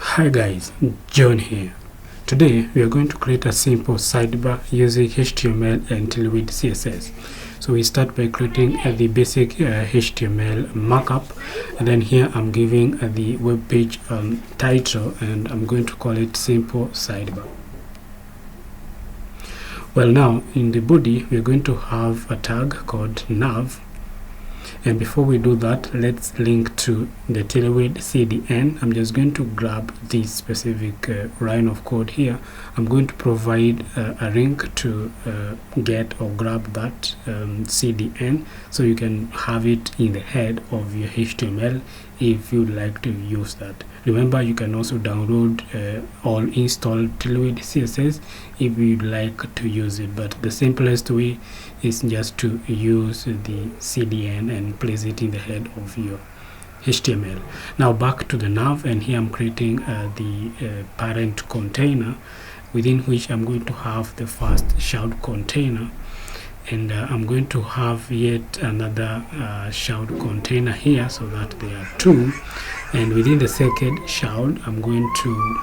Hi guys, John here. Today we are going to create a simple sidebar using HTML and Tailwind CSS. So we start by creating the basic HTML markup, and then here I'm giving the web page title, and I'm going to call it simple sidebar. Well, now in the body we're going to have a tag called nav. And before we do that, let's link to the Tailwind CDN. I'm just going to grab this specific line of code here. I'm going to provide a link to get or grab that CDN, so you can have it in the head of your HTML if you'd like to use that. Remember, you can also download or install Tailwind CSS if you'd like to use it, but the simplest way is just to use the CDN and place it in the head of your HTML. Now back to the nav, and here I'm creating the parent container within which I'm going to have the first child container, and I'm going to have yet another child container here, so that there are two. And within the second child, I'm going to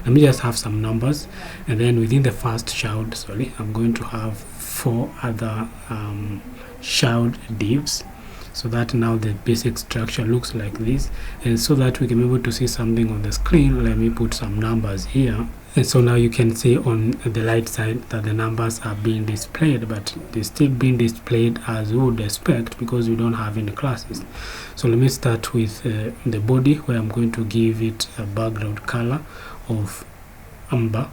let me just have some numbers, and then within the first child, I'm going to have 4 other child divs, so that now the basic structure looks like this. And so that we can be able to see something on the screen, let me put some numbers here. And so now you can see on the right side that the numbers are being displayed, but they're still being displayed as we would expect because we don't have any classes. So let me start with the body, where I'm going to give it a background color of amber,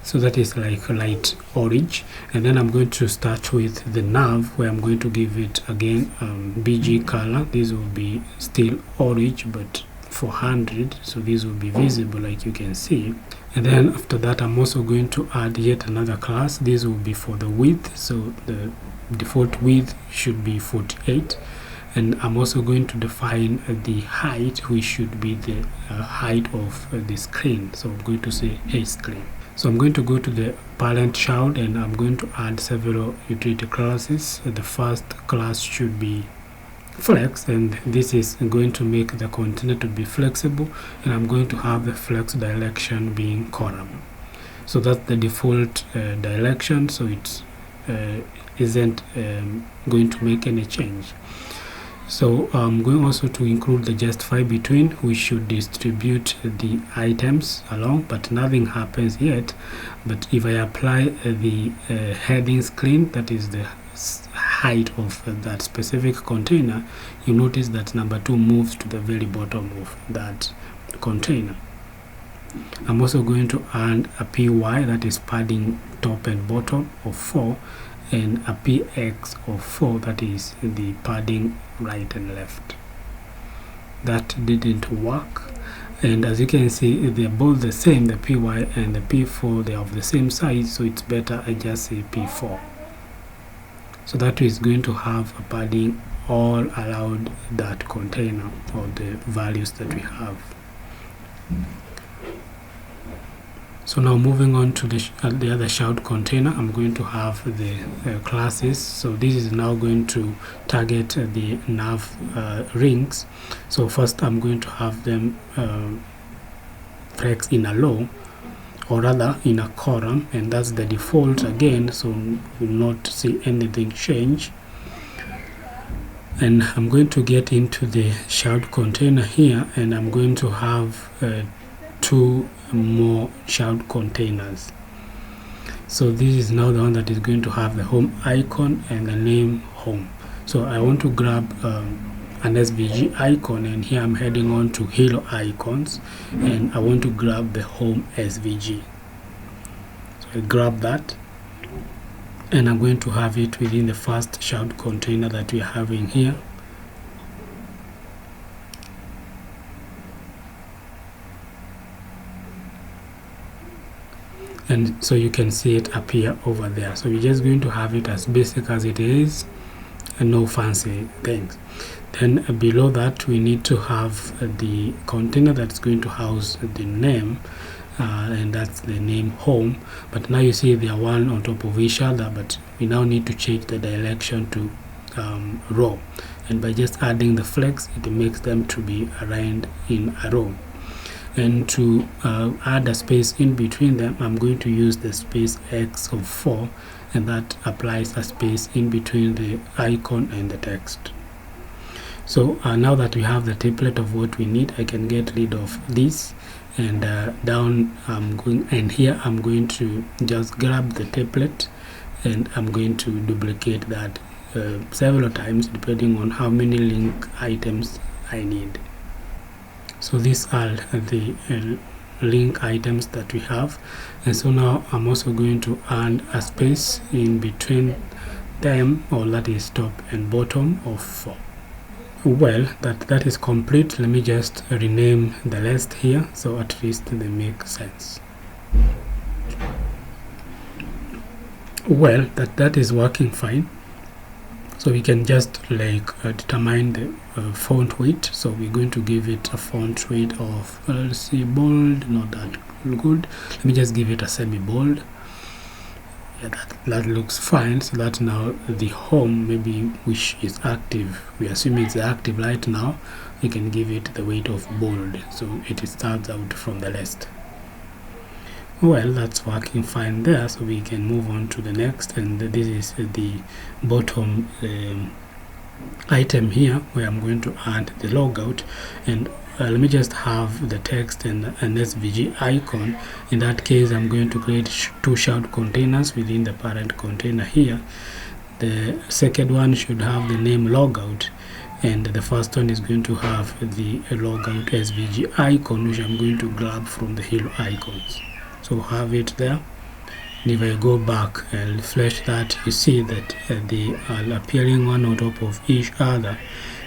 so that is like light orange. And then I'm going to start with the nav, where I'm going to give it again BG color. This will be still orange but 400, so this will be visible like you can see. And then after that, I'm also going to add yet another class. This will be for the width, so the default width should be 48. And I'm also going to define the height, which should be the height of the screen. So I'm going to say hey screen. So I'm going to go to the parent child, and I'm going to add several utility classes. The first class should be flex, and this is going to make the container to be flexible, and I'm going to have the flex direction being column. So that's the default direction, so it isn't going to make any change. So I'm going also to include the justify between, which should distribute the items along, but nothing happens yet. But if I apply the heading screen, that is the height of that specific container, you notice that number 2 moves to the very bottom of that container. I'm also going to add a py, that is padding top and bottom, of 4, and a px of 4, that is the padding right and left. That didn't work, and as you can see, they're both the same. The py and the p4, they are of the same size, so it's better I just say p4. So that is going to have a padding all around that container, or the values that we have. So now moving on to the other child container, I'm going to have the classes. So this is now going to target the nav rings. So first I'm going to have them flex in a row, or rather in a column, and that's the default again, so you will not see anything change. And I'm going to get into the child container here, and I'm going to have 2 more child containers. So this is now the one that is going to have the home icon and the name home. So I want to grab an SVG icon, and here I'm heading on to hero icons, and I want to grab the home SVG. So I grab that, and I'm going to have it within the first child container that we are having here. And so you can see it appear over there. So we're just going to have it as basic as it is, and no fancy things. Then below that, we need to have the container that's going to house the name, and that's the name home. But now you see they are one on top of each other, but we now need to change the direction to row, and by just adding the flex, it makes them to be aligned in a row. And to add a space in between them, I'm going to use the space X of 4, and that applies a space in between the icon and the text. So now that we have the template of what we need, I can get rid of this, and down here I'm going to just grab the template, and I'm going to duplicate that several times depending on how many link items I need. So these are the link items that we have, and so now I'm also going to add a space in between them, or that is top and bottom of 4. Well, that is complete. Let me just rename the list here, so at least they make sense. Well, that is working fine. So we can just determine the font weight. So we're going to give it a font weight of, let's see, bold, not that good. Let me just give it a semi-bold. Yeah, that looks fine. So that now the home, maybe, which is active, we assume it's active right now, we can give it the weight of bold, so it stands out from the list. Well, that's working fine there, so we can move on to the next, and this is the bottom item here, where I'm going to add the logout. And let me just have the text and an SVG icon. In that case, I'm going to create 2 shout containers within the parent container here. The second one should have the name logout, and the first one is going to have the logout SVG icon, which I'm going to grab from the hero icons. So have it there. And if I go back and refresh that, you see that they are appearing one on top of each other.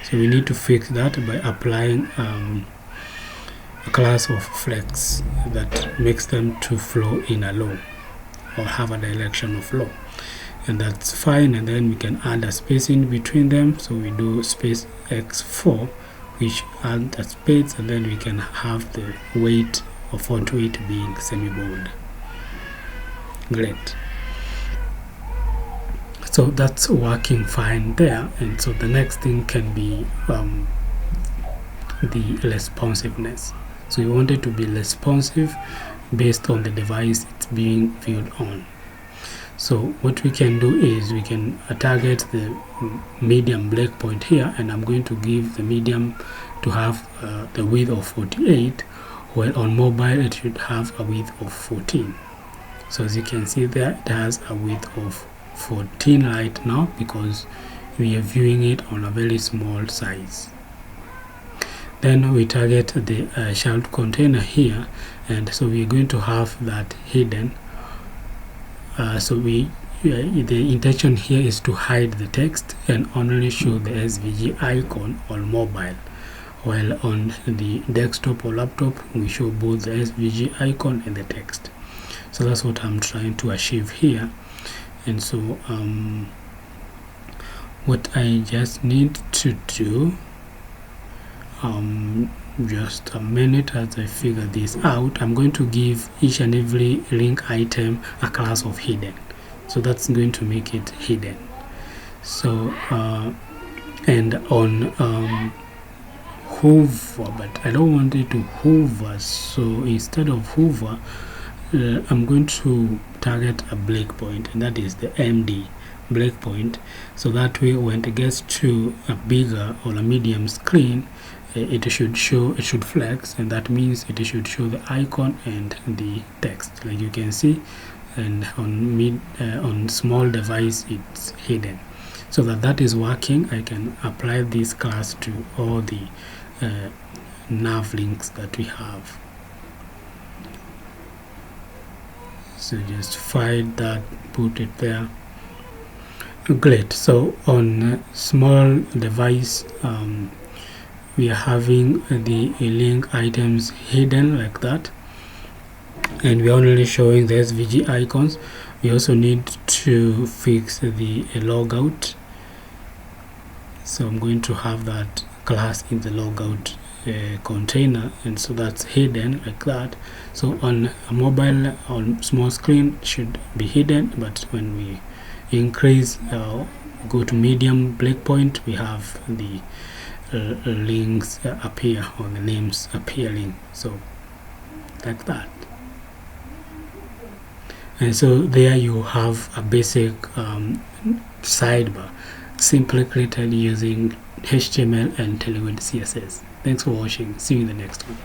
So we need to fix that by applying a class of flex that makes them to flow in a row, or have a direction of flow, and that's fine. And then we can add a space in between them, so we do space X4, which add a space, and then we can have the weight or font weight being semi-bold. Great. So that's working fine there. And so the next thing can be the responsiveness. So we want it to be responsive based on the device it's being viewed on. So what we can do is we can target the medium breakpoint here, and I'm going to give the medium to have the width of 48, while on mobile it should have a width of 14. So as you can see there, it has a width of 14 right now because we are viewing it on a very small size. Then we target the shout container here, and so we're going to have that hidden. So the intention here is to hide the text and only show the SVG icon on mobile, while on the desktop or laptop we show both the SVG icon and the text. So that's what I'm trying to achieve here. And so what I just need to do, just a minute as I figure this out, I'm going to give each and every link item a class of hidden. So that's going to make it hidden. So and on hover, but I don't want it to hover, so instead of hover, I'm going to target a breakpoint, and that is the MD breakpoint. So that way when it gets to a bigger or a medium screen, it should flex, and that means it should show the icon and the text, like you can see. And on small device it's hidden. So that is working, I can apply this class to all the nav links that we have. So just find that, put it there. Great. So on small device, we are having the link items hidden like that, and we are only showing the SVG icons. We also need to fix the logout, so I'm going to have that class in the logout container, and so that's hidden like that. So on a mobile, on small screen, it should be hidden, but when we increase, go to medium breakpoint, we have the links appear, or the names appearing, so like that. And so there you have a basic sidebar simply created using HTML and Tailwind CSS. Thanks for watching. See you in the next one.